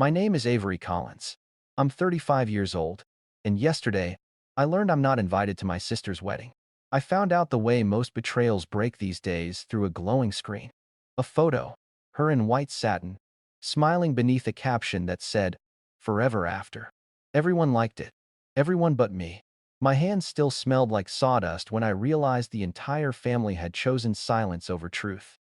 My name is Avery Collins. I'm 35 years old, and yesterday, I learned I'm not invited to my sister's wedding. I found out the way most betrayals break these days through a glowing screen. A photo, her in white satin, smiling beneath a caption that said, "Forever After." Everyone liked it. Everyone but me. My hands still smelled like sawdust when I realized the entire family had chosen silence over truth.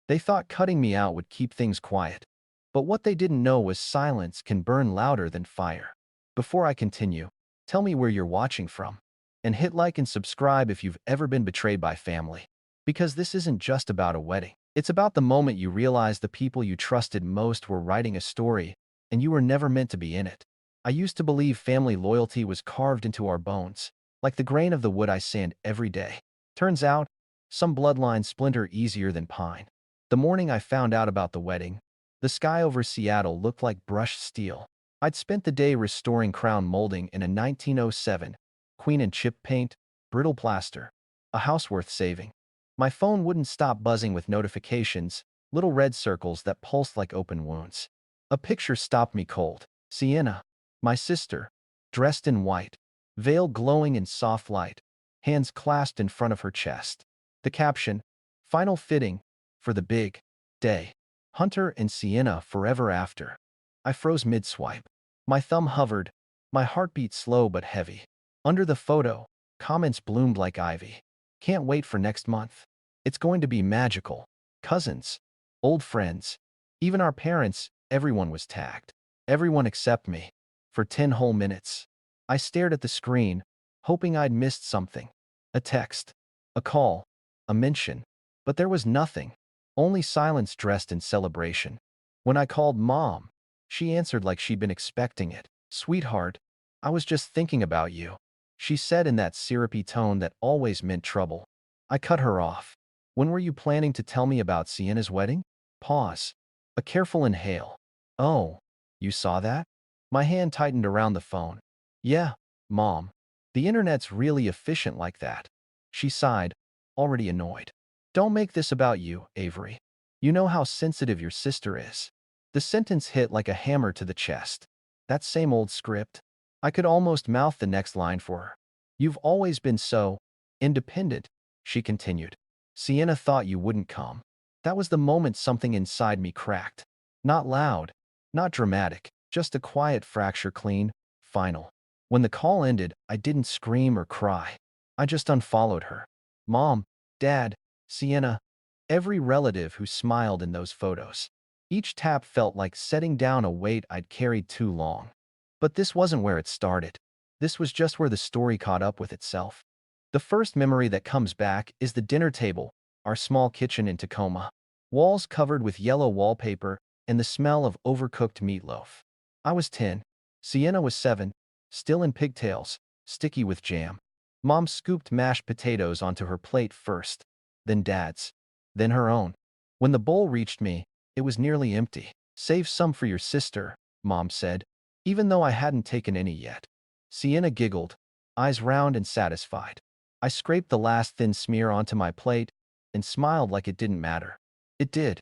They thought cutting me out would keep things quiet. But what they didn't know was silence can burn louder than fire. Before I continue, tell me where you're watching from. And hit like and subscribe if you've ever been betrayed by family. Because this isn't just about a wedding. It's about the moment you realize the people you trusted most were writing a story, and you were never meant to be in it. I used to believe family loyalty was carved into our bones, like the grain of the wood I sand every day. Turns out, some bloodlines splinter easier than pine. The morning I found out about the wedding, the sky over Seattle looked like brushed steel. I'd spent the day restoring crown molding in a 1907 Queen and chip paint, brittle plaster, a house worth saving. My phone wouldn't stop buzzing with notifications, little red circles that pulsed like open wounds. A picture stopped me cold. Sienna, my sister, dressed in white, veil glowing in soft light, hands clasped in front of her chest. The caption, "Final fitting for the big day. Hunter and Sienna forever after." I froze mid-swipe. My thumb hovered, my heartbeat slow but heavy. Under the photo, comments bloomed like ivy. "Can't wait for next month. It's going to be magical." Cousins, old friends, even our parents, everyone was tagged. Everyone except me. For 10 whole minutes. I stared at the screen, hoping I'd missed something. A text, a call, a mention. But there was nothing. Only silence dressed in celebration. When I called Mom, she answered like she'd been expecting it. "Sweetheart, I was just thinking about you," she said in that syrupy tone that always meant trouble. I cut her off. "When were you planning to tell me about Sienna's wedding?" Pause. A careful inhale. "Oh, you saw that?" My hand tightened around the phone. "Yeah, Mom. The internet's really efficient like that." She sighed, already annoyed. "Don't make this about you, Avery. You know how sensitive your sister is." The sentence hit like a hammer to the chest. That same old script. I could almost mouth the next line for her. "You've always been so independent," she continued. "Sienna thought you wouldn't come." That was the moment something inside me cracked. Not loud, not dramatic, just a quiet fracture, clean, final. When the call ended, I didn't scream or cry. I just unfollowed her. Mom, Dad, Sienna, every relative who smiled in those photos. Each tap felt like setting down a weight I'd carried too long. But this wasn't where it started. This was just where the story caught up with itself. The first memory that comes back is the dinner table, our small kitchen in Tacoma. Walls covered with yellow wallpaper and the smell of overcooked meatloaf. I was 10. Sienna was 7, still in pigtails, sticky with jam. Mom scooped mashed potatoes onto her plate first, then Dad's, then her own. When the bowl reached me, it was nearly empty. "Save some for your sister," Mom said, even though I hadn't taken any yet. Sienna giggled, eyes round and satisfied. I scraped the last thin smear onto my plate and smiled like it didn't matter. It did.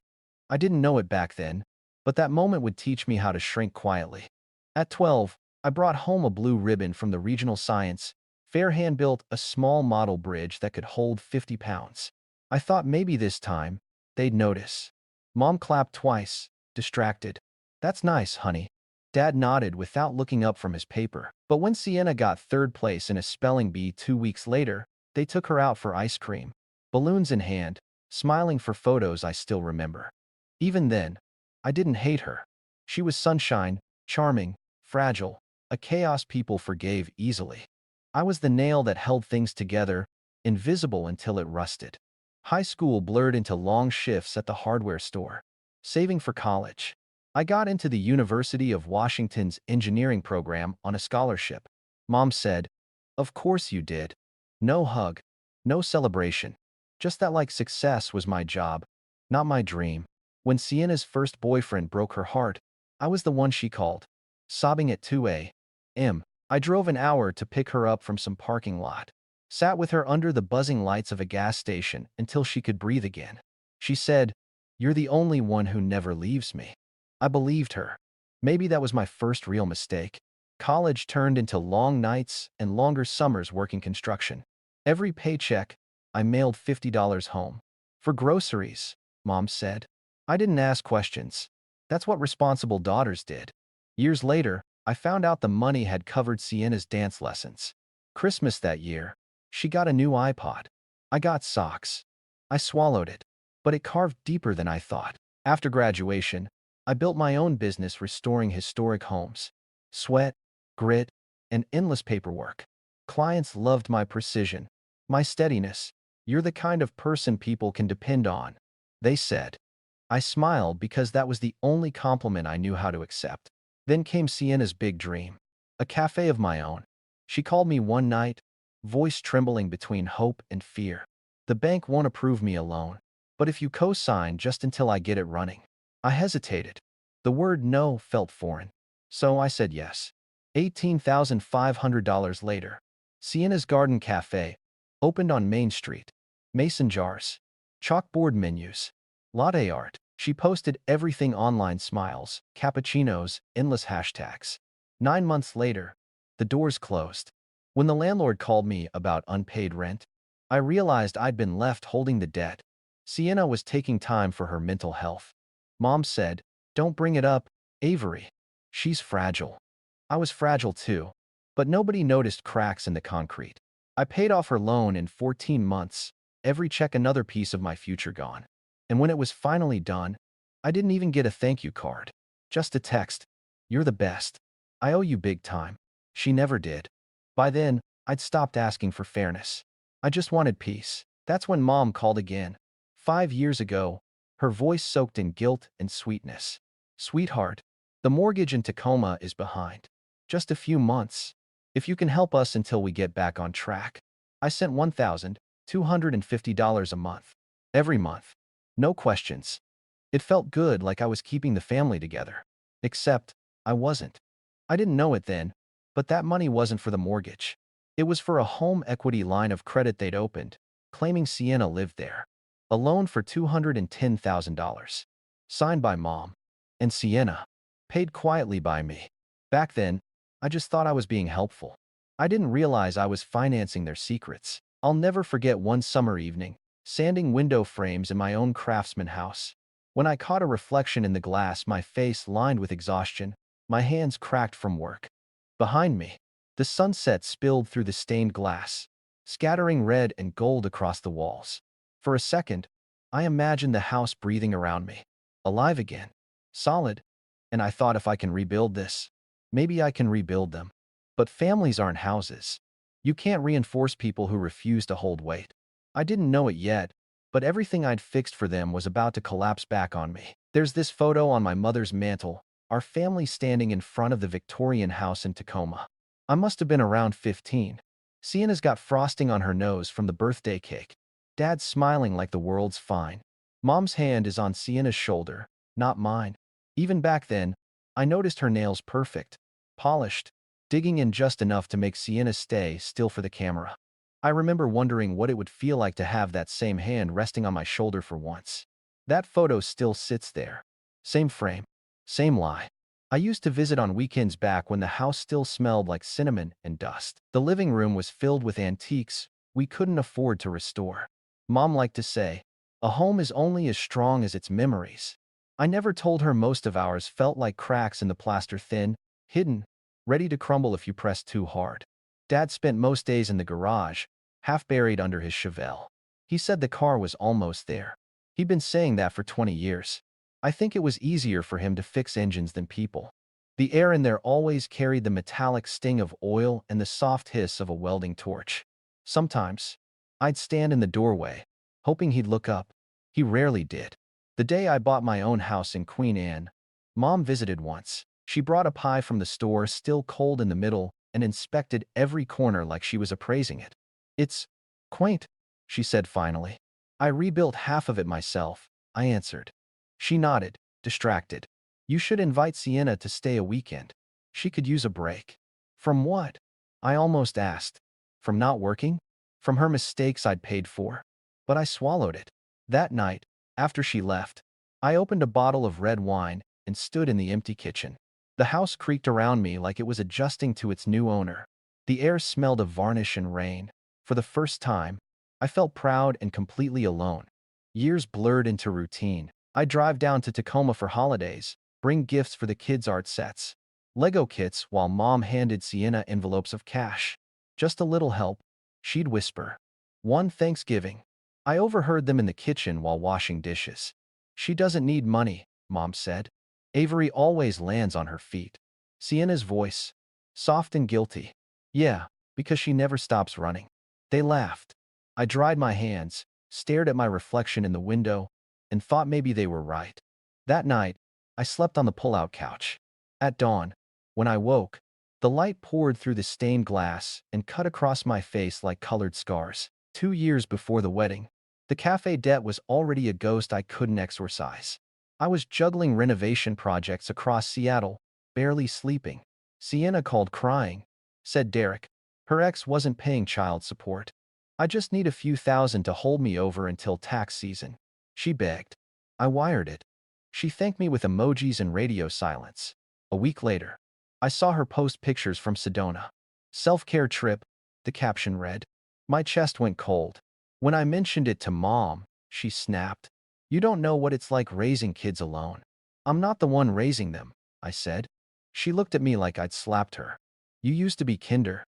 I didn't know it back then, but that moment would teach me how to shrink quietly. At 12, I brought home a blue ribbon from the regional science fair, hand-built a small model bridge that could hold 50 pounds. I thought maybe this time, they'd notice. Mom clapped twice, distracted. "That's nice, honey." Dad nodded without looking up from his paper. But when Sienna got 3rd place in a spelling bee 2 weeks later, they took her out for ice cream, balloons in hand, smiling for photos I still remember. Even then, I didn't hate her. She was sunshine, charming, fragile, a chaos people forgave easily. I was the nail that held things together, invisible until it rusted. High school blurred into long shifts at the hardware store, saving for college. I got into the University of Washington's engineering program on a scholarship. Mom said, "Of course you did." No hug, no celebration. Just that like success was my job, not my dream. When Sienna's first boyfriend broke her heart, I was the one she called, sobbing at 2 a.m. I drove an hour to pick her up from some parking lot. Sat with her under the buzzing lights of a gas station until she could breathe again. She said, "You're the only one who never leaves me." I believed her. Maybe that was my first real mistake. College turned into long nights and longer summers working construction. Every paycheck, I mailed $50 home. For groceries, Mom said. I didn't ask questions. That's what responsible daughters did. Years later, I found out the money had covered Sienna's dance lessons. Christmas that year, she got a new iPod. I got socks. I swallowed it, but it carved deeper than I thought. After graduation, I built my own business restoring historic homes. Sweat, grit, and endless paperwork. Clients loved my precision, my steadiness. You're the kind of person people can depend on, they said. I smiled because that was the only compliment I knew how to accept. Then came Sienna's big dream. A cafe of my own. She called me one night, voice trembling between hope and fear. The bank won't approve me alone, but if you co-sign just until I get it running. I hesitated. The word no felt foreign. So I said yes. $18,500 later, Sienna's Garden Cafe opened on Main Street. Mason jars, chalkboard menus, latte art. She posted everything online: smiles, cappuccinos, endless hashtags. 9 months later, the doors closed. When the landlord called me about unpaid rent, I realized I'd been left holding the debt. Sienna was taking time for her mental health. Mom said, "Don't bring it up, Avery. She's fragile." I was fragile too, but nobody noticed cracks in the concrete. I paid off her loan in 14 months, every check another piece of my future gone. And when it was finally done, I didn't even get a thank you card. Just a text, "You're the best. I owe you big time." She never did. By then, I'd stopped asking for fairness. I just wanted peace. That's when Mom called again. 5 years ago, her voice soaked in guilt and sweetness. "Sweetheart, the mortgage in Tacoma is behind. Just a few months. If you can help us until we get back on track." I sent $1,250 a month. Every month. No questions. It felt good, like I was keeping the family together. Except, I wasn't. I didn't know it then, but that money wasn't for the mortgage. It was for a home equity line of credit they'd opened, claiming Sienna lived there. A loan for $210,000. Signed by Mom. And Sienna. Paid quietly by me. Back then, I just thought I was being helpful. I didn't realize I was financing their secrets. I'll never forget one summer evening, sanding window frames in my own craftsman house. When I caught a reflection in the glass, my face lined with exhaustion, my hands cracked from work. Behind me, the sunset spilled through the stained glass, scattering red and gold across the walls. For a second, I imagined the house breathing around me, alive again, solid, and I thought, if I can rebuild this, maybe I can rebuild them. But families aren't houses. You can't reinforce people who refuse to hold weight. I didn't know it yet, but everything I'd fixed for them was about to collapse back on me. There's this photo on my mother's mantle, our family standing in front of the Victorian house in Tacoma. I must have been around 15. Sienna's got frosting on her nose from the birthday cake. Dad's smiling like the world's fine. Mom's hand is on Sienna's shoulder, not mine. Even back then, I noticed her nails perfect, polished, digging in just enough to make Sienna stay still for the camera. I remember wondering what it would feel like to have that same hand resting on my shoulder for once. That photo still sits there. Same frame, same lie. I used to visit on weekends back when the house still smelled like cinnamon and dust. The living room was filled with antiques we couldn't afford to restore. Mom liked to say, "A home is only as strong as its memories." I never told her most of ours felt like cracks in the plaster, thin, hidden, ready to crumble if you pressed too hard. Dad spent most days in the garage, half buried under his Chevelle. He said the car was almost there. He'd been saying that for 20 years. I think it was easier for him to fix engines than people. The air in there always carried the metallic sting of oil and the soft hiss of a welding torch. Sometimes, I'd stand in the doorway, hoping he'd look up. He rarely did. The day I bought my own house in Queen Anne, Mom visited once. She brought a pie from the store, still cold in the middle, and inspected every corner like she was appraising it. "It's quaint," she said finally. "I rebuilt half of it myself," I answered. She nodded, distracted. "You should invite Sienna to stay a weekend. She could use a break." "From what?" I almost asked. From not working? From her mistakes I'd paid for? But I swallowed it. That night, after she left, I opened a bottle of red wine and stood in the empty kitchen. The house creaked around me like it was adjusting to its new owner. The air smelled of varnish and rain. For the first time, I felt proud and completely alone. Years blurred into routine. I drive down to Tacoma for holidays, bring gifts for the kids' art sets, Lego kits, while Mom handed Sienna envelopes of cash. Just a little help, she'd whisper. One Thanksgiving, I overheard them in the kitchen while washing dishes. She doesn't need money, Mom said. Avery always lands on her feet. Sienna's voice, soft and guilty. Yeah, because she never stops running. They laughed. I dried my hands, stared at my reflection in the window, and thought maybe they were right. That night, I slept on the pull-out couch. At dawn, when I woke, the light poured through the stained glass and cut across my face like colored scars. 2 years before the wedding, the cafe debt was already a ghost I couldn't exorcise. I was juggling renovation projects across Seattle, barely sleeping. Sienna called crying, said Derek. Her ex wasn't paying child support. I just need a few thousand to hold me over until tax season. She begged. I wired it. She thanked me with emojis and radio silence. A week later, I saw her post pictures from Sedona. Self-care trip, the caption read. My chest went cold. When I mentioned it to Mom, she snapped. You don't know what it's like raising kids alone. I'm not the one raising them, I said. She looked at me like I'd slapped her. You used to be kinder.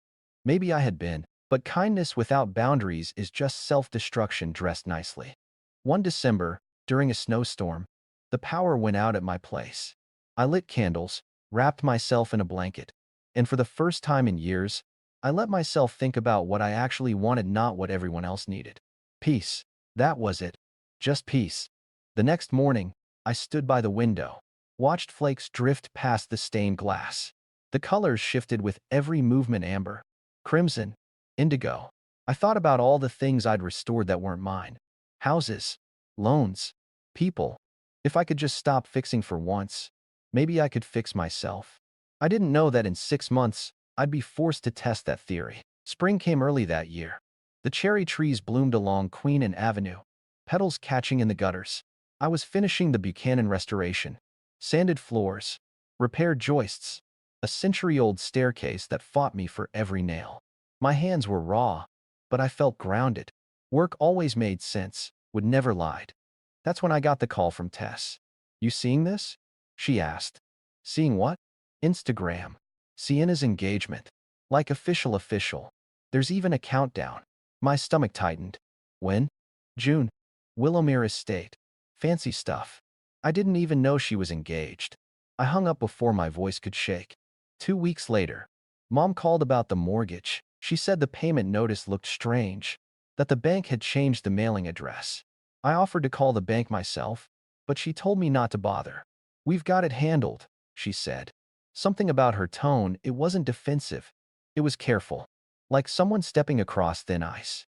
Maybe I had been, but kindness without boundaries is just self-destruction dressed nicely. One December, during a snowstorm, the power went out at my place. I lit candles, wrapped myself in a blanket, and for the first time in years, I let myself think about what I actually wanted, not what everyone else needed. Peace. That was it. Just peace. The next morning, I stood by the window, watched flakes drift past the stained glass. The colors shifted with every movement: amber, crimson, indigo. I thought about all the things I'd restored that weren't mine. Houses, loans, people. If I could just stop fixing for once, maybe I could fix myself. I didn't know that in 6 months, I'd be forced to test that theory. Spring came early that year. The cherry trees bloomed along Queen Anne Avenue, petals catching in the gutters. I was finishing the Buchanan restoration. Sanded floors, repaired joists, a century-old staircase that fought me for every nail. My hands were raw, but I felt grounded. Work always made sense, would never lied. That's when I got the call from Tess. You seeing this? She asked. Seeing what? Instagram. Sienna's engagement. Like official. There's even a countdown. My stomach tightened. When? June. Willowmere Estate. Fancy stuff. I didn't even know she was engaged. I hung up before my voice could shake. 2 weeks later, Mom called about the mortgage. She said the payment notice looked strange, that the bank had changed the mailing address. I offered to call the bank myself, but she told me not to bother. We've got it handled, she said. Something about her tone, it wasn't defensive. It was careful, like someone stepping across thin ice.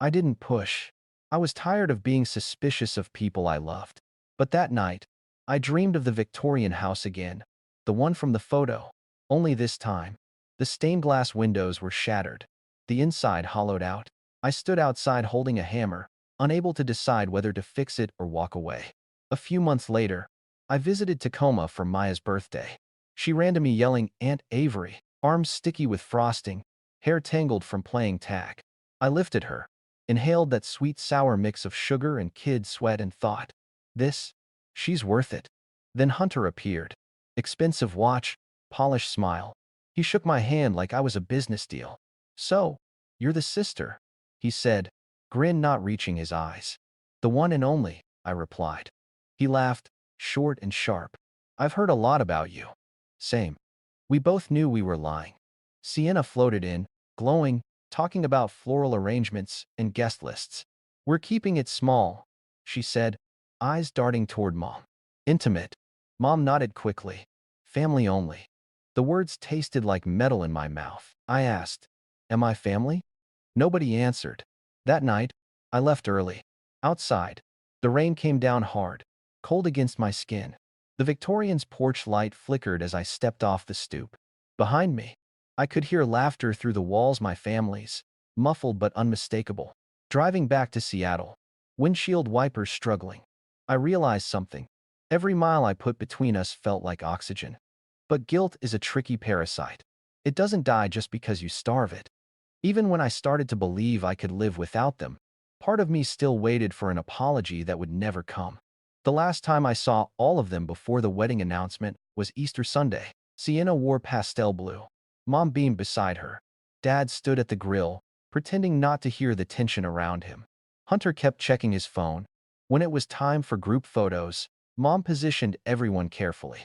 I didn't push. I was tired of being suspicious of people I loved. But that night, I dreamed of the Victorian house again, the one from the photo. Only this time, the stained glass windows were shattered, the inside hollowed out. I stood outside holding a hammer, unable to decide whether to fix it or walk away. A few months later, I visited Tacoma for Maya's birthday. She ran to me yelling, Aunt Avery, arms sticky with frosting, hair tangled from playing tag. I lifted her, inhaled that sweet sour mix of sugar and kid sweat and thought, she's worth it. Then Hunter appeared. Expensive watch, polished smile. He shook my hand like I was a business deal. So, you're the sister, he said, grin not reaching his eyes. The one and only, I replied. He laughed, short and sharp. I've heard a lot about you. Same. We both knew we were lying. Sienna floated in, glowing, talking about floral arrangements and guest lists. We're keeping it small, she said, eyes darting toward Mom. Intimate. Mom nodded quickly. Family only. The words tasted like metal in my mouth. I asked, am I family? Nobody answered. That night, I left early. Outside, the rain came down hard, cold against my skin. The Victorian's porch light flickered as I stepped off the stoop. Behind me, I could hear laughter through the walls. My family's, muffled but unmistakable. Driving back to Seattle, windshield wipers struggling. I realized something. Every mile I put between us felt like oxygen. But guilt is a tricky parasite. It doesn't die just because you starve it. Even when I started to believe I could live without them, part of me still waited for an apology that would never come. The last time I saw all of them before the wedding announcement was Easter Sunday. Sienna wore pastel blue. Mom beamed beside her. Dad stood at the grill, pretending not to hear the tension around him. Hunter kept checking his phone. When it was time for group photos, Mom positioned everyone carefully.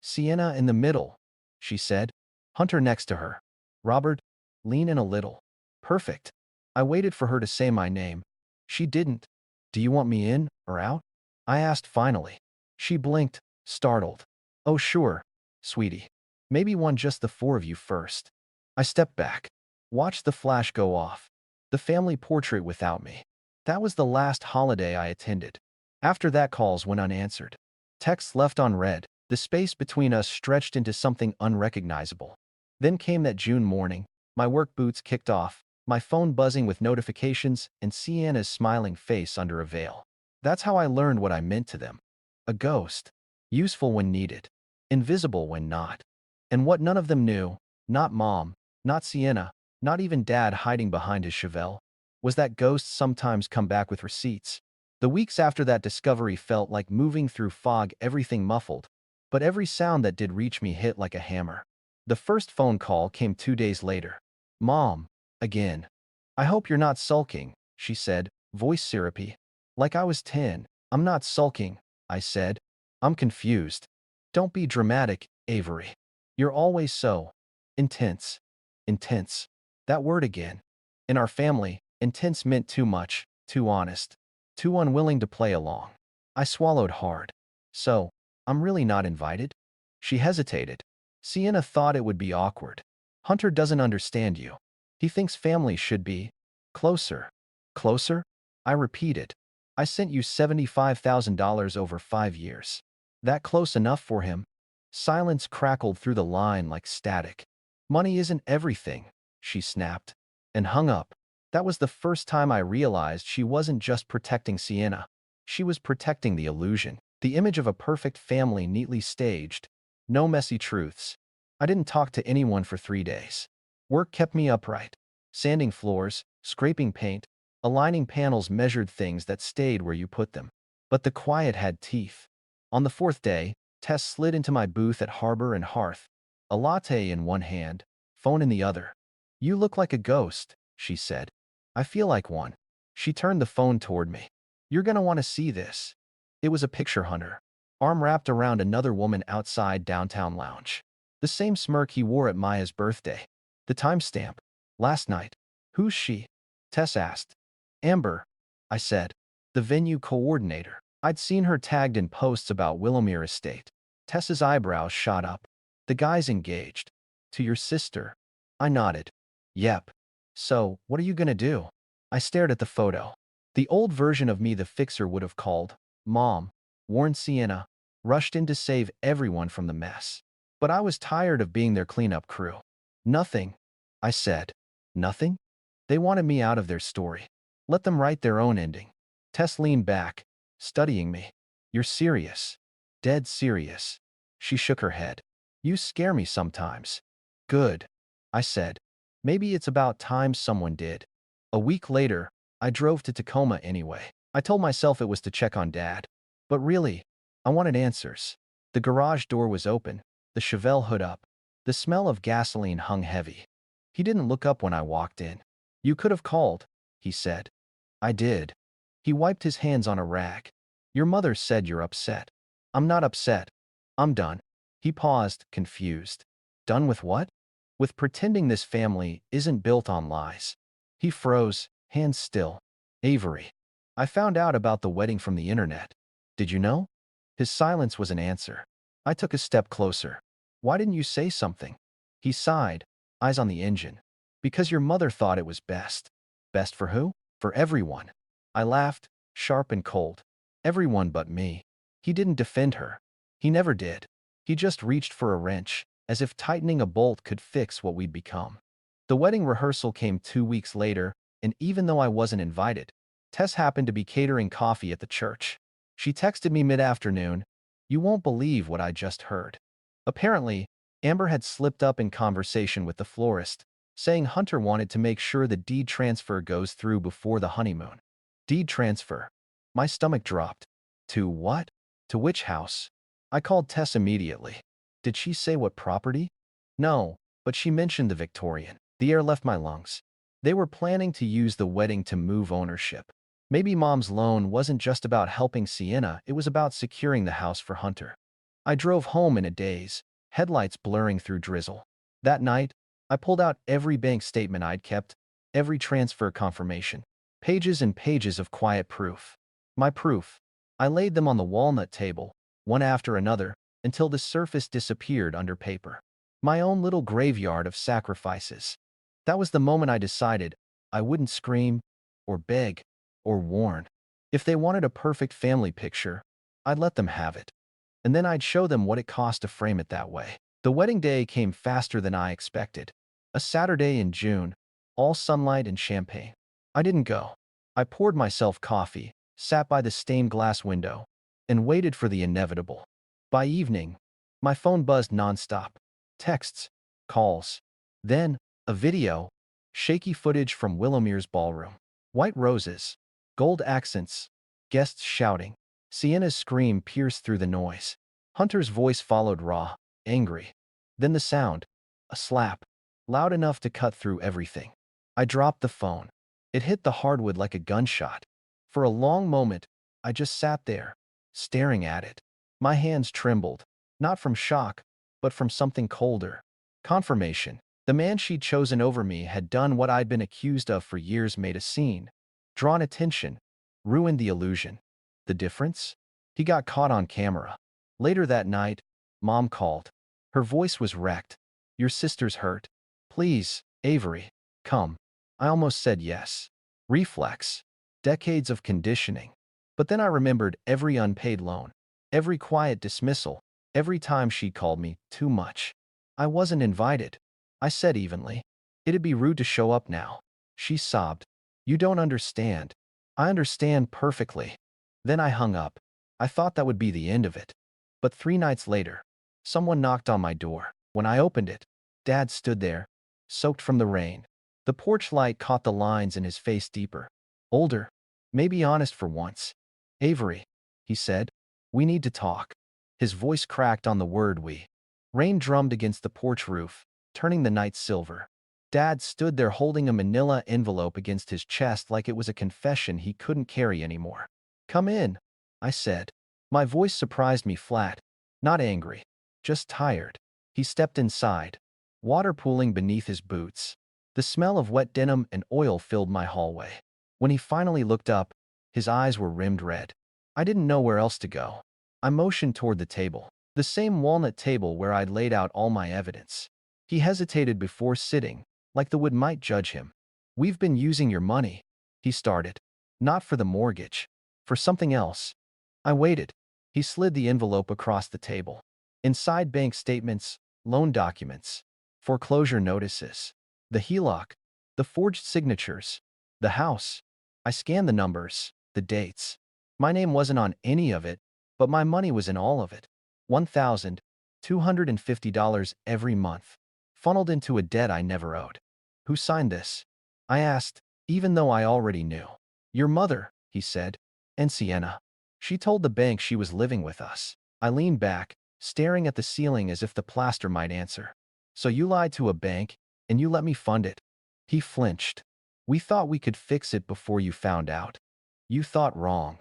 Sienna in the middle, she said. Hunter next to her. Robert, lean in a little. Perfect. I waited for her to say my name. She didn't. Do you want me in or out? I asked finally. She blinked, startled. Oh sure, sweetie. Maybe just the four of you first. I stepped back. Watched the flash go off. The family portrait without me. That was the last holiday I attended. After that, calls went unanswered. Texts left unread. The space between us stretched into something unrecognizable. Then came that June morning. My work boots kicked off, my phone buzzing with notifications, and Sienna's smiling face under a veil. That's how I learned what I meant to them. A ghost. Useful when needed. Invisible when not. And what none of them knew, not Mom, not Sienna, not even Dad hiding behind his Chevelle, was that ghosts sometimes come back with receipts. The weeks after that discovery felt like moving through fog, everything muffled, but every sound that did reach me hit like a hammer. The first phone call came 2 days later. Mom, again. I hope you're not sulking, she said, voice syrupy. Like I was 10. I'm not sulking, I said. I'm confused. Don't be dramatic, Avery. You're always so intense. Intense. That word again. In our family, intense meant too much, too honest, too unwilling to play along. I swallowed hard. So, I'm really not invited? She hesitated. Sienna thought it would be awkward. Hunter doesn't understand you. He thinks family should be closer. Closer? I repeated. I sent you $75,000 over 5 years. That close enough for him? Silence crackled through the line like static. Money isn't everything, she snapped, and hung up. That was the first time I realized she wasn't just protecting Sienna. She was protecting the illusion, the image of a perfect family neatly staged. No messy truths. I didn't talk to anyone for 3 days. Work kept me upright. Sanding floors, scraping paint, aligning panels measured things that stayed where you put them. But the quiet had teeth. On the 4th day, Tess slid into my booth at Harbor and Hearth, a latte in one hand, phone in the other. You look like a ghost, she said. I feel like one. She turned the phone toward me. You're gonna want to see this. It was a picture, Hunter. Arm wrapped around another woman outside downtown lounge. The same smirk he wore at Maya's birthday. The timestamp. Last night. Who's she? Tess asked. Amber, I said. The venue coordinator. I'd seen her tagged in posts about Willowmere Estate. Tess's eyebrows shot up. The guy's engaged. To your sister. I nodded. Yep. So, what are you gonna do? I stared at the photo. The old version of me the fixer would have called Mom, warned Sienna, rushed in to save everyone from the mess. But I was tired of being their cleanup crew. Nothing, I said. Nothing? They wanted me out of their story. Let them write their own ending. Tess leaned back, studying me. You're serious. Dead serious. She shook her head. You scare me sometimes. Good, I said. Maybe it's about time someone did. A week later, I drove to Tacoma anyway. I told myself it was to check on Dad. But really, I wanted answers. The garage door was open, the Chevelle hood up. The smell of gasoline hung heavy. He didn't look up when I walked in. You could have called, he said. I did. He wiped his hands on a rag. Your mother said you're upset. I'm not upset. I'm done. He paused, confused. Done with what? With pretending this family isn't built on lies. He froze, hands still. Avery. I found out about the wedding from the internet. Did you know? His silence was an answer. I took a step closer. Why didn't you say something? He sighed, eyes on the engine. Because your mother thought it was best. Best for who? For everyone. I laughed, sharp and cold. Everyone but me. He didn't defend her. He never did. He just reached for a wrench, as if tightening a bolt could fix what we'd become. The wedding rehearsal came 2 weeks later, and even though I wasn't invited, Tess happened to be catering coffee at the church. She texted me mid-afternoon, "You won't believe what I just heard." Apparently, Amber had slipped up in conversation with the florist, saying Hunter wanted to make sure the deed transfer goes through before the honeymoon. Deed transfer. My stomach dropped. To what? To which house? I called Tess immediately. Did she say what property? No, but she mentioned the Victorian. The air left my lungs. They were planning to use the wedding to move ownership. Maybe Mom's loan wasn't just about helping Sienna, it was about securing the house for Hunter. I drove home in a daze, headlights blurring through drizzle. That night, I pulled out every bank statement I'd kept, every transfer confirmation, pages and pages of quiet proof. My proof. I laid them on the walnut table, one after another, until the surface disappeared under paper. My own little graveyard of sacrifices. That was the moment I decided I wouldn't scream, or beg, or warn. If they wanted a perfect family picture, I'd let them have it. And then I'd show them what it cost to frame it that way. The wedding day came faster than I expected. A Saturday in June, all sunlight and champagne. I didn't go. I poured myself coffee, sat by the stained glass window, and waited for the inevitable. By evening, my phone buzzed nonstop. Texts, calls. Then, a video, shaky footage from Willomir's ballroom. White roses, gold accents, guests shouting. Sienna's scream pierced through the noise. Hunter's voice followed raw, angry. Then the sound, a slap, loud enough to cut through everything. I dropped the phone. It hit the hardwood like a gunshot. For a long moment, I just sat there, staring at it. My hands trembled, not from shock, but from something colder. Confirmation. The man she'd chosen over me had done what I'd been accused of for years, made a scene, drawn attention, ruined the illusion. The difference? He got caught on camera. Later that night, Mom called. Her voice was wrecked. Your sister's hurt. Please, Avery, come. I almost said yes. Reflex. Decades of conditioning. But then I remembered every unpaid loan, every quiet dismissal, every time she called me too much. I wasn't invited. I said evenly. It'd be rude to show up now. She sobbed. You don't understand. I understand perfectly. Then I hung up. I thought that would be the end of it. But 3 nights later, someone knocked on my door. When I opened it, Dad stood there, soaked from the rain. The porch light caught the lines in his face deeper. Older, maybe honest for once. Avery, he said, we need to talk. His voice cracked on the word we. Rain drummed against the porch roof, turning the night silver. Dad stood there holding a manila envelope against his chest like it was a confession he couldn't carry anymore. Come in, I said. My voice surprised me flat, not angry, just tired. He stepped inside, water pooling beneath his boots. The smell of wet denim and oil filled my hallway. When he finally looked up, his eyes were rimmed red. I didn't know where else to go. I motioned toward the table, the same walnut table where I'd laid out all my evidence. He hesitated before sitting, like the wood might judge him. We've been using your money, he started. Not for the mortgage. For something else. I waited. He slid the envelope across the table. Inside, bank statements, loan documents, foreclosure notices, the HELOC, the forged signatures, the house. I scanned the numbers, the dates. My name wasn't on any of it, but my money was in all of it. $1,250 every month, funneled into a debt I never owed. Who signed this? I asked, even though I already knew. Your mother, he said. And Sienna. She told the bank she was living with us. I leaned back, staring at the ceiling as if the plaster might answer. So you lied to a bank, and you let me fund it? He flinched. We thought we could fix it before you found out. You thought wrong.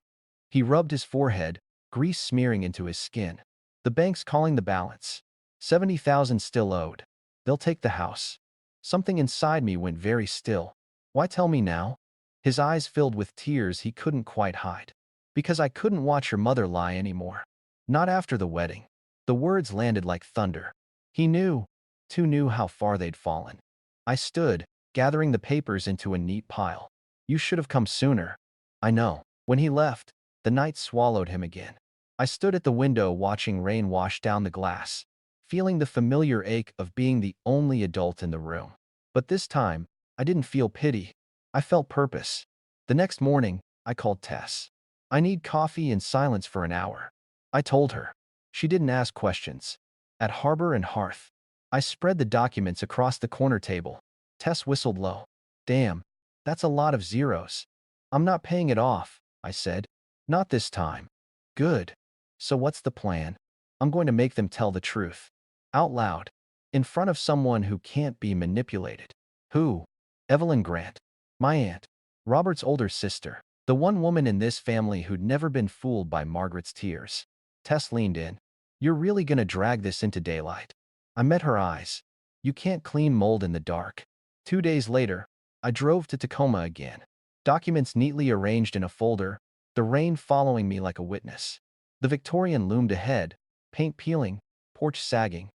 He rubbed his forehead, grease smearing into his skin. The bank's calling the balance. 70,000 still owed. They'll take the house. Something inside me went very still. Why tell me now? His eyes filled with tears he couldn't quite hide. Because I couldn't watch your mother lie anymore. Not after the wedding. The words landed like thunder. He knew, too knew how far they'd fallen. I stood, gathering the papers into a neat pile. You should have come sooner. I know. When he left, the night swallowed him again. I stood at the window watching rain wash down the glass, feeling the familiar ache of being the only adult in the room. But this time, I didn't feel pity. I felt purpose. The next morning, I called Tess. I need coffee and silence for an hour. I told her. She didn't ask questions. At Harbor and Hearth. I spread the documents across the corner table. Tess whistled low. Damn, that's a lot of zeros. I'm not paying it off, I said. Not this time. Good. So what's the plan? I'm going to make them tell the truth. Out loud. In front of someone who can't be manipulated. Who? Evelyn Grant. My aunt. Robert's older sister. The one woman in this family who'd never been fooled by Margaret's tears. Tess leaned in. You're really gonna drag this into daylight. I met her eyes. You can't clean mold in the dark. 2 days later, I drove to Tacoma again. Documents neatly arranged in a folder, the rain following me like a witness. The Victorian loomed ahead, paint peeling, porch sagging.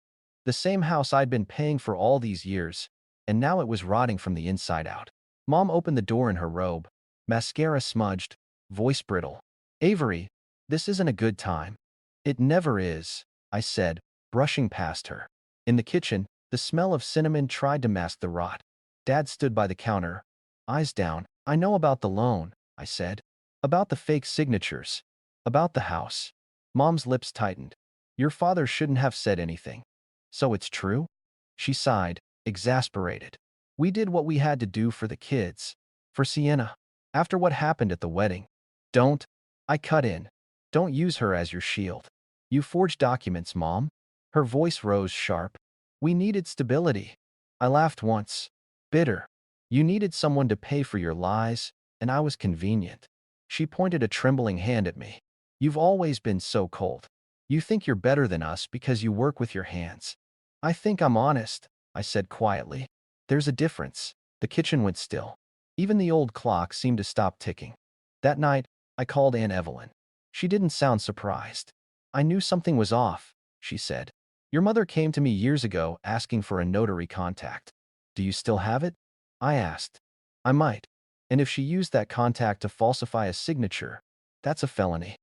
The same house I'd been paying for all these years, and now it was rotting from the inside out. Mom opened the door in her robe, mascara smudged, voice brittle. Avery, this isn't a good time. It never is, I said, brushing past her. In the kitchen, the smell of cinnamon tried to mask the rot. Dad stood by the counter, eyes down. I know about the loan, I said. About the fake signatures. About the house. Mom's lips tightened. Your father shouldn't have said anything. So it's true? She sighed, exasperated. We did what we had to do for the kids. For Sienna. After what happened at the wedding. Don't. I cut in. Don't use her as your shield. You forged documents, Mom. Her voice rose sharp. We needed stability. I laughed once. Bitter. You needed someone to pay for your lies, and I was convenient. She pointed a trembling hand at me. You've always been so cold. You think you're better than us because you work with your hands. I think I'm honest, I said quietly. There's a difference. The kitchen went still. Even the old clock seemed to stop ticking. That night, I called Aunt Evelyn. She didn't sound surprised. I knew something was off, she said. Your mother came to me years ago asking for a notary contact. Do you still have it? I asked. I might. And if she used that contact to falsify a signature, that's a felony.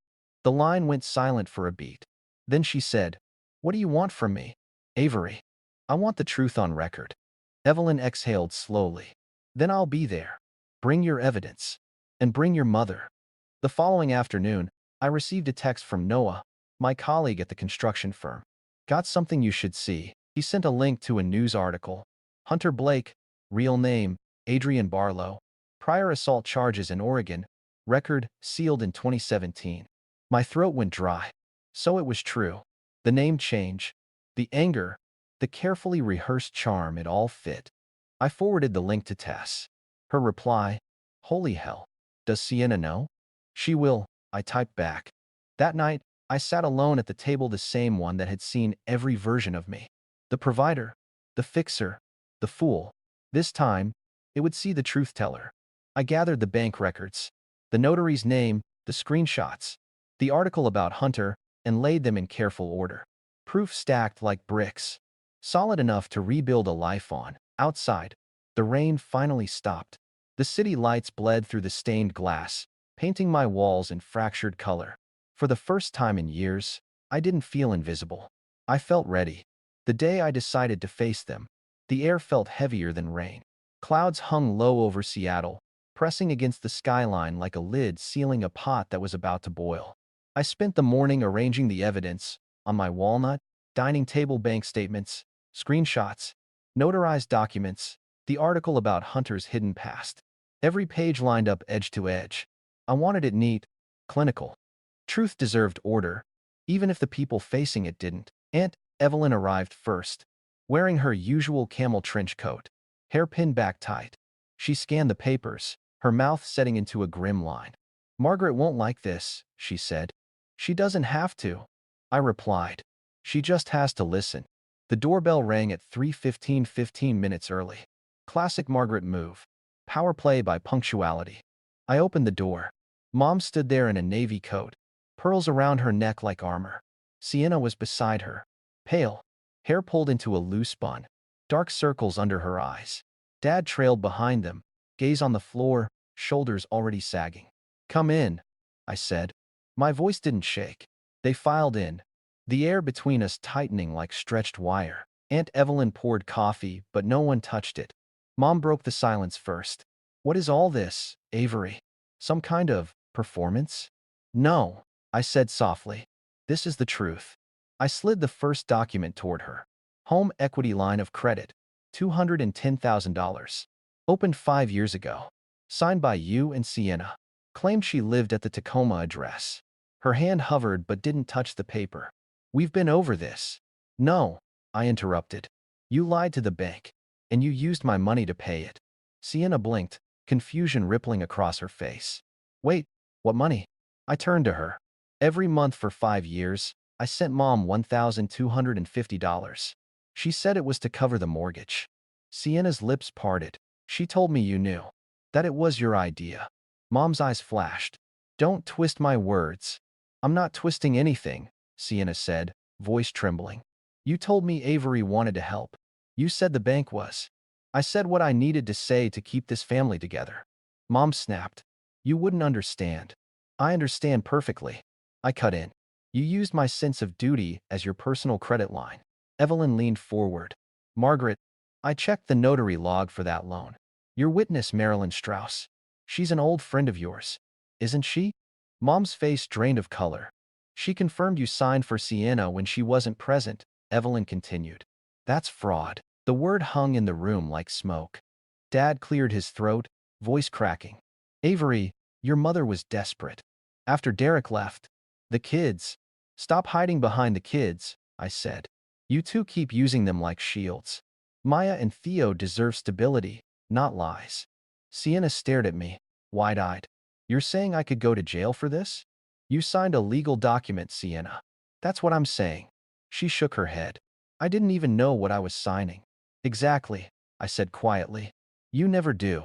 The line went silent for a beat. Then she said, What do you want from me? Avery. I want the truth on record. Evelyn exhaled slowly. Then I'll be there. Bring your evidence. And bring your mother. The following afternoon, I received a text from Noah, my colleague at the construction firm. Got something you should see. He sent a link to a news article. Hunter Blake, real name, Adrian Barlow. Prior assault charges in Oregon. Record, sealed in 2017. My throat went dry. So it was true. The name change. The anger. The carefully rehearsed charm, it all fit. I forwarded the link to Tess. Her reply, Holy hell. Does Sienna know? She will, I typed back. That night, I sat alone at the table, the same one that had seen every version of me. The provider, the fixer, the fool. This time, it would see the truth teller. I gathered the bank records, the notary's name, the screenshots, the article about Hunter, and laid them in careful order. Proof stacked like bricks. Solid enough to rebuild a life on. Outside, the rain finally stopped. The city lights bled through the stained glass, painting my walls in fractured color. For the first time in years, I didn't feel invisible. I felt ready. The day I decided to face them, the air felt heavier than rain. Clouds hung low over Seattle, pressing against the skyline like a lid sealing a pot that was about to boil. I spent the morning arranging the evidence on my walnut, dining table, bank statements, screenshots, notarized documents, the article about Hunter's hidden past. Every page lined up edge to edge. I wanted it neat, clinical. Truth deserved order, even if the people facing it didn't. Aunt Evelyn arrived first, wearing her usual camel trench coat, hair pinned back tight. She scanned the papers, her mouth setting into a grim line. Margaret won't like this, she said. She doesn't have to, I replied. She just has to listen. The doorbell rang at 3:15, 15 minutes early. Classic Margaret move. Power play by punctuality. I opened the door. Mom stood there in a navy coat, pearls around her neck like armor. Sienna was beside her, pale, hair pulled into a loose bun, dark circles under her eyes. Dad trailed behind them, gaze on the floor, shoulders already sagging. Come in, I said. My voice didn't shake. They filed in, the air between us tightening like stretched wire. Aunt Evelyn poured coffee, but no one touched it. Mom broke the silence first. What is all this, Avery? Some kind of performance? No, I said softly. This is the truth. I slid the first document toward her. Home equity line of credit, $210,000. Opened 5 years ago. Signed by you and Sienna. Claimed she lived at the Tacoma address. Her hand hovered but didn't touch the paper. We've been over this. No, I interrupted. You lied to the bank, and you used my money to pay it. Sienna blinked, confusion rippling across her face. Wait, what money? I turned to her. Every month for 5 years, I sent Mom $1,250. She said it was to cover the mortgage. Sienna's lips parted. She told me you knew. That it was your idea. Mom's eyes flashed. Don't twist my words. I'm not twisting anything, Sienna said, voice trembling. You told me Avery wanted to help. You said the bank was. I said what I needed to say to keep this family together. Mom snapped. You wouldn't understand. I understand perfectly. I cut in. You used my sense of duty as your personal credit line. Evelyn leaned forward. Margaret, I checked the notary log for that loan. Your witness, Marilyn Strauss. She's an old friend of yours, isn't she? Mom's face drained of color. She confirmed you signed for Sienna when she wasn't present, Evelyn continued. That's fraud. The word hung in the room like smoke. Dad cleared his throat, voice cracking. Avery, your mother was desperate. After Derek left, the kids. Stop hiding behind the kids, I said. You two keep using them like shields. Maya and Theo deserve stability, not lies. Sienna stared at me, wide-eyed. You're saying I could go to jail for this? You signed a legal document, Sienna. That's what I'm saying. She shook her head. I didn't even know what I was signing. Exactly, I said quietly. You never do.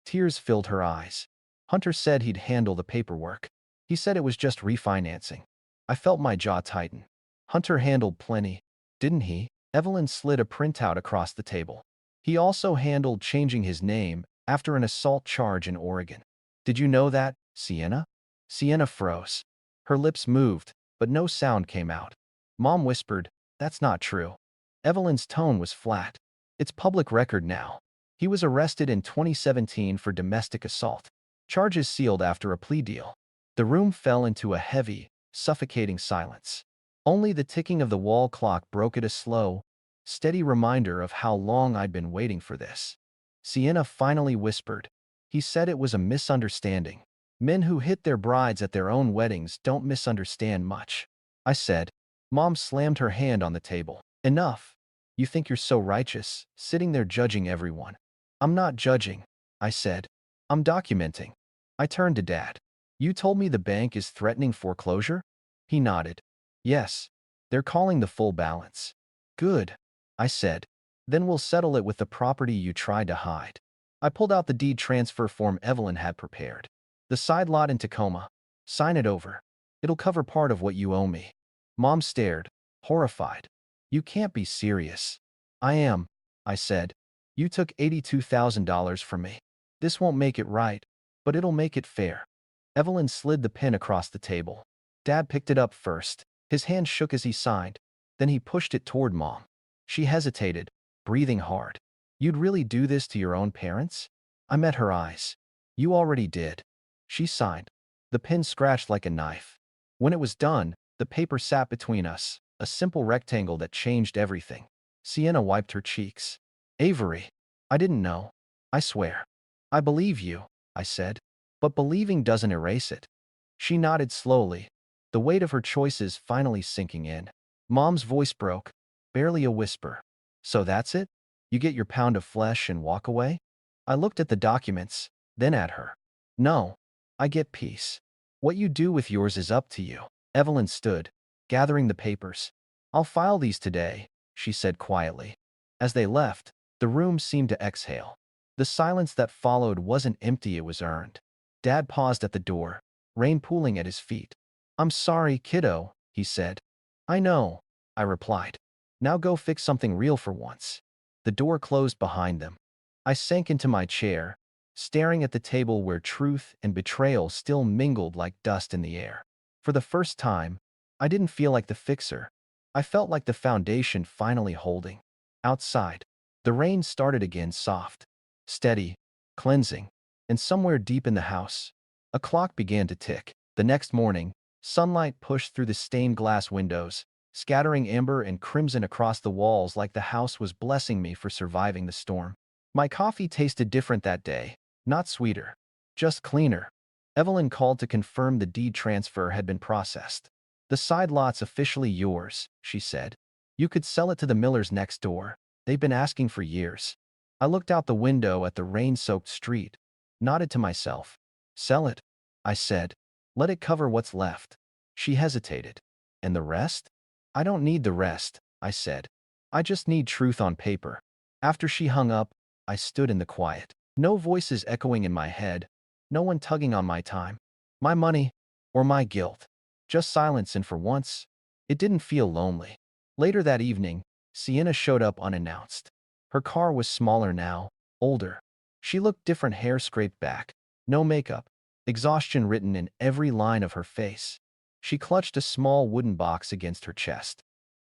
Tears filled her eyes. Hunter said he'd handle the paperwork. He said it was just refinancing. I felt my jaw tighten. Hunter handled plenty, didn't he? Evelyn slid a printout across the table. He also handled changing his name after an assault charge in Oregon. Did you know that, Sienna? Sienna froze. Her lips moved, but no sound came out. Mom whispered, that's not true. Evelyn's tone was flat. It's public record now. He was arrested in 2017 for domestic assault. Charges sealed after a plea deal. The room fell into a heavy, suffocating silence. Only the ticking of the wall clock broke it, a slow, steady reminder of how long I'd been waiting for this. Sienna finally whispered. He said it was a misunderstanding. Men who hit their brides at their own weddings don't misunderstand much. I said. Mom slammed her hand on the table. Enough. You think you're so righteous, sitting there judging everyone. I'm not judging, I said. I'm documenting. I turned to Dad. You told me the bank is threatening foreclosure? He nodded. Yes. They're calling the full balance. Good, I said. Then we'll settle it with the property you tried to hide. I pulled out the deed transfer form Evelyn had prepared. The side lot in Tacoma. Sign it over. It'll cover part of what you owe me. Mom stared, horrified. You can't be serious. I am, I said. You took $82,000 from me. This won't make it right, but it'll make it fair. Evelyn slid the pen across the table. Dad picked it up first. His hand shook as he signed. Then he pushed it toward Mom. She hesitated, breathing hard. You'd really do this to your own parents? I met her eyes. You already did. She signed. The pen scratched like a knife. When it was done, the paper sat between us, a simple rectangle that changed everything. Sienna wiped her cheeks. Avery, I didn't know. I swear. I believe you, I said. But believing doesn't erase it. She nodded slowly, the weight of her choices finally sinking in. Mom's voice broke, barely a whisper. So that's it? You get your pound of flesh and walk away? I looked at the documents, then at her. No. I get peace. What you do with yours is up to you. Evelyn stood, gathering the papers. I'll file these today, she said quietly. As they left, the room seemed to exhale. The silence that followed wasn't empty, it was earned. Dad paused at the door, rain pooling at his feet. I'm sorry, kiddo, he said. I know, I replied. Now go fix something real for once. The door closed behind them. I sank into my chair, staring at the table where truth and betrayal still mingled like dust in the air. For the first time, I didn't feel like the fixer. I felt like the foundation finally holding. Outside, the rain started again, soft, steady, cleansing, and somewhere deep in the house, a clock began to tick. The next morning, sunlight pushed through the stained glass windows, scattering amber and crimson across the walls like the house was blessing me for surviving the storm. My coffee tasted different that day, not sweeter, just cleaner. Evelyn called to confirm the deed transfer had been processed. The side lot's officially yours, she said. You could sell it to the Millers next door. They've been asking for years. I looked out the window at the rain-soaked street, nodded to myself. Sell it, I said. Let it cover what's left. She hesitated. And the rest? I don't need the rest, I said. I just need truth on paper. After she hung up, I stood in the quiet. No voices echoing in my head, no one tugging on my time, my money, or my guilt. Just silence, and for once, it didn't feel lonely. Later that evening, Sienna showed up unannounced. Her car was smaller now, older. She looked different, hair scraped back, no makeup, exhaustion written in every line of her face. She clutched a small wooden box against her chest.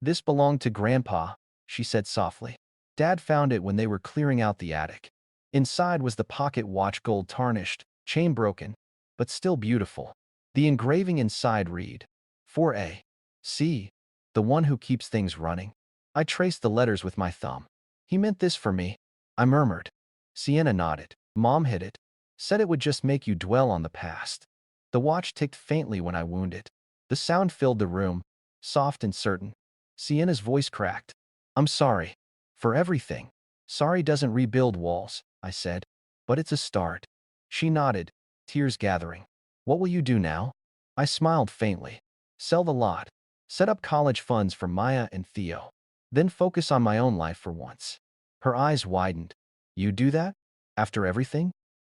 This belonged to Grandpa, she said softly. Dad found it when they were clearing out the attic. Inside was the pocket watch, gold tarnished, chain broken, but still beautiful. The engraving inside read, "For A. C. The one who keeps things running." I traced the letters with my thumb. He meant this for me, I murmured. Sienna nodded. Mom hid it. Said it would just make you dwell on the past. The watch ticked faintly when I wound it. The sound filled the room, soft and certain. Sienna's voice cracked. I'm sorry. For everything. Sorry doesn't rebuild walls, I said. But it's a start. She nodded, tears gathering. What will you do now? I smiled faintly. Sell the lot. Set up college funds for Maya and Theo. Then focus on my own life for once. Her eyes widened. You do that? After everything?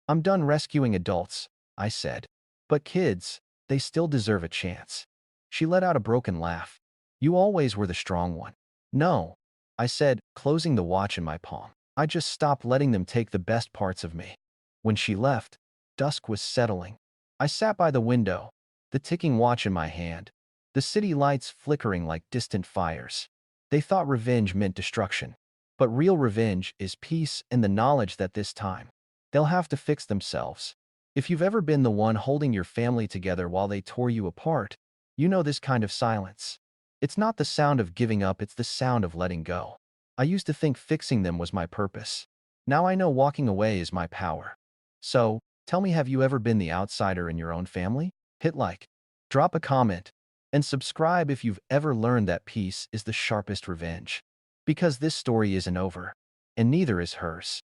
I'm done rescuing adults, I said. But kids, they still deserve a chance. She let out a broken laugh. You always were the strong one. No, I said, closing the watch in my palm. I just stopped letting them take the best parts of me. When she left, dusk was settling. I sat by the window, the ticking watch in my hand, the city lights flickering like distant fires. They thought revenge meant destruction. But real revenge is peace and the knowledge that this time, they'll have to fix themselves. If you've ever been the one holding your family together while they tore you apart, you know this kind of silence. It's not the sound of giving up, it's the sound of letting go. I used to think fixing them was my purpose. Now I know walking away is my power. So, tell me, have you ever been the outsider in your own family? Hit like, drop a comment, and subscribe if you've ever learned that peace is the sharpest revenge. Because this story isn't over, and neither is hers.